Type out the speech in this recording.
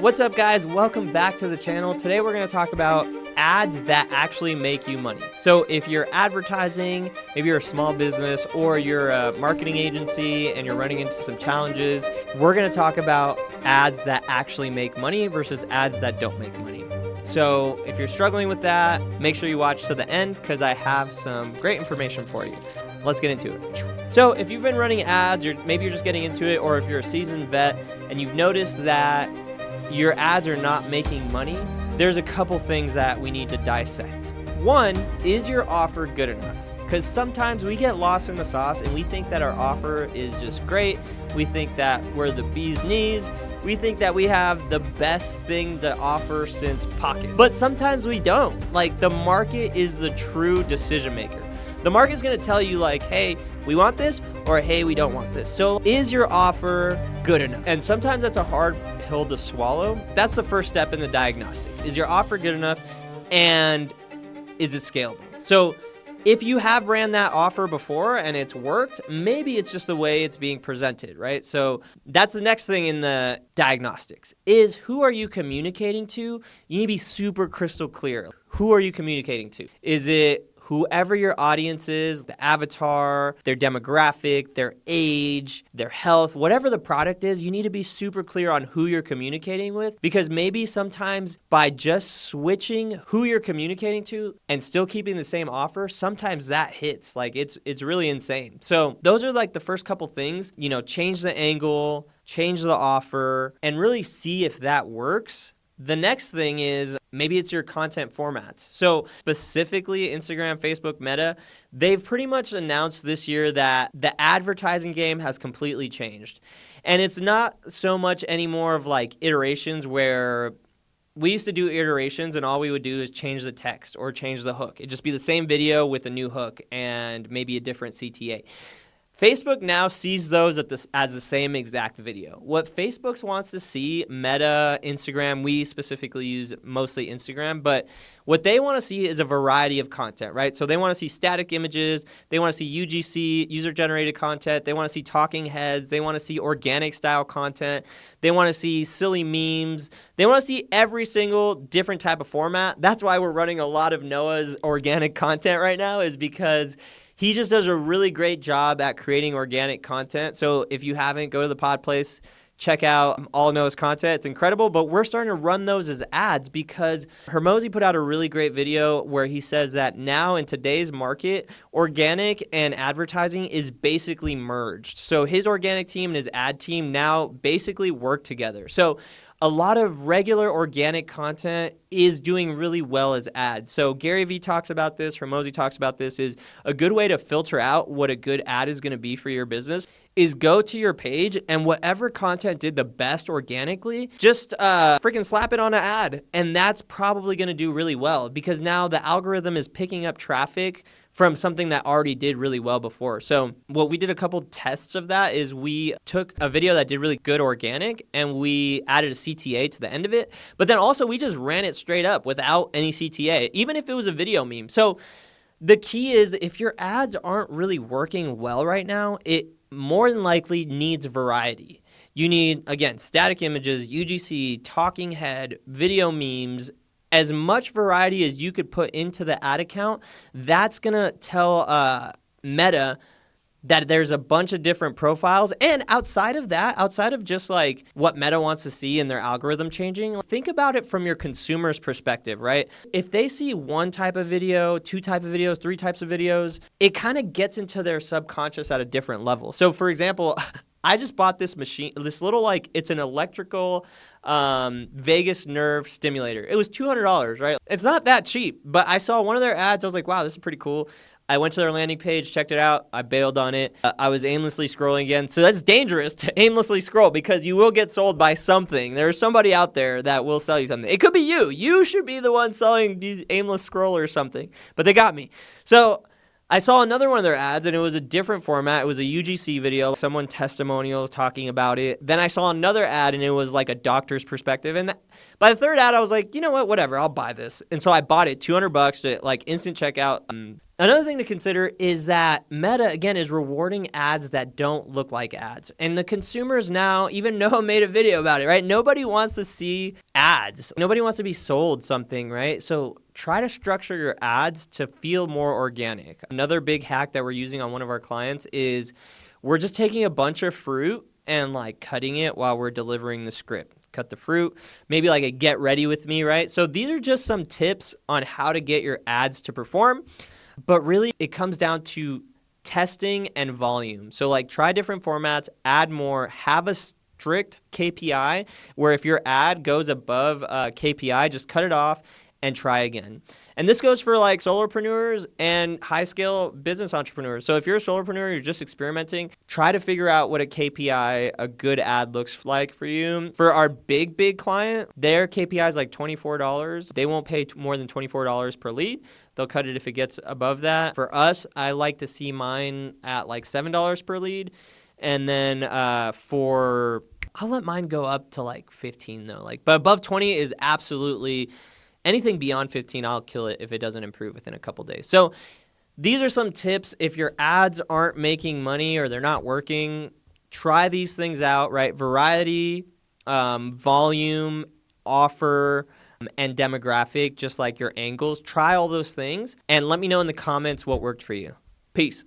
What's up, guys? Welcome back to the channel. Today we're going to talk about ads that actually make you money. So if you're advertising, maybe you're a small business or you're a marketing agency and you're running into some challenges, we're going to talk about ads that actually make money versus ads that don't make money. So if you're struggling with that, make sure you watch to the end because I have some great information for you. Let's get into it. So if you've been running ads, or maybe you're just getting into it, or if you're a seasoned vet and you've noticed that your ads are not making money, there's a couple things that we need to dissect. One, is your offer good enough? Because sometimes we get lost in the sauce and we think that our offer is just great. We think that we're the bee's knees. We think that we have the best thing to offer since Pocket. But sometimes we don't. Like, the market is the true decision maker. The market's gonna tell you like, hey, we want this, or hey, we don't want this. So is your offer good enough? And sometimes that's a hard pill to swallow. That's the first step in the diagnostic. Is your offer good enough, and is it scalable? So if you have ran that offer before and it's worked, maybe it's just the way it's being presented, right? So that's the next thing in the diagnostics is, who are you communicating to? You need to be super crystal clear. Who are you communicating to? Is it whoever your audience is, the avatar, their demographic, their age, their health, whatever the product is? You need to be super clear on who you're communicating with, because maybe sometimes by just switching who you're communicating to and still keeping the same offer, sometimes that hits. Like, it's really insane. So those are like the first couple things, change the angle, change the offer, and really see if that works. The next thing is, maybe it's your content formats. So specifically Instagram, Facebook, Meta, they've pretty much announced this year that the advertising game has completely changed. And it's not so much anymore of like iterations where we used to do iterations and all we would do is change the text or change the hook. It'd just be the same video with a new hook and maybe a different CTA. Facebook now sees those as the same exact video. What Facebook wants to see, Meta, Instagram, we specifically use mostly Instagram, but what they want to see is a variety of content, right? So they want to see static images, they want to see UGC, user-generated content, they want to see talking heads, they want to see organic style content, they want to see silly memes, they want to see every single different type of format. That's why we're running a lot of Noah's organic content right now, is because he just does a really great job at creating organic content. So if you haven't, go to the Pod Place, check out all Noah's content. It's incredible, but we're starting to run those as ads because Hormozi put out a really great video where he says that now in today's market, organic and advertising is basically merged. So his organic team and his ad team now basically work together. So a lot of regular organic content is doing really well as ads. So Gary Vee talks about this, Hormozi talks about this, is a good way to filter out what a good ad is going to be for your business is go to your page and whatever content did the best organically, just freaking slap it on an ad. And that's probably going to do really well because now the algorithm is picking up traffic from something that already did really well before. So what we did a couple tests of that is we took a video that did really good organic and we added a CTA to the end of it. But then also we just ran it straight up without any CTA, even if it was a video meme. So the key is, if your ads aren't really working well right now, it more than likely needs variety. You need, again, static images, UGC, talking head, video memes, as much variety as you could put into the ad account. That's going to tell Meta that there's a bunch of different profiles. And outside of that, outside of just like what Meta wants to see in their algorithm changing, think about it from your consumer's perspective, right? If they see one type of video, two type of videos, three types of videos, it kind of gets into their subconscious at a different level. So for example, I just bought this machine, this little it's an electrical vagus nerve stimulator. It was $200, right? It's not that cheap, but I saw one of their ads. I was like, wow, this is pretty cool. I went to their landing page, checked it out. I bailed on it. I was aimlessly scrolling again. So that's dangerous to aimlessly scroll because you will get sold by something. There's somebody out there that will sell you something. It could be you. You should be the one selling these aimless scroll or something. But they got me. So I saw another one of their ads, and it was a different format. It was a UGC video, someone testimonial talking about it. Then I saw another ad, and it was like a doctor's perspective. And by the third ad, I was like, you know what, whatever, I'll buy this. And so I bought it, $200 to like instant checkout. Another thing to consider is that Meta, again, is rewarding ads that don't look like ads. And the consumers now, even Noah made a video about it, right? Nobody wants to see ads. Nobody wants to be sold something, right? So try to structure your ads to feel more organic. Another big hack that we're using on one of our clients is we're just taking a bunch of fruit and like cutting it while we're delivering the script. Cut the fruit, maybe like a get ready with me, right? So these are just some tips on how to get your ads to perform. But really, it comes down to testing and volume. So like try different formats, add more, have a strict KPI where if your ad goes above KPI, just cut it off and try again. And this goes for like solopreneurs and high scale business entrepreneurs. So if you're a solopreneur, you're just experimenting, try to figure out what a KPI, a good ad looks like for you. For our big client, their KPI is like $24. They won't pay more than $24 per lead. They'll cut it if it gets above that. For us, I like to see mine at like $7 per lead. And then I'll let mine go up to like 15 though. But above 20 is absolutely, anything beyond 15, I'll kill it if it doesn't improve within a couple days. So these are some tips. If your ads aren't making money or they're not working, try these things out, right? Variety, volume, offer, and demographic, just like your angles. Try all those things and let me know in the comments what worked for you. Peace.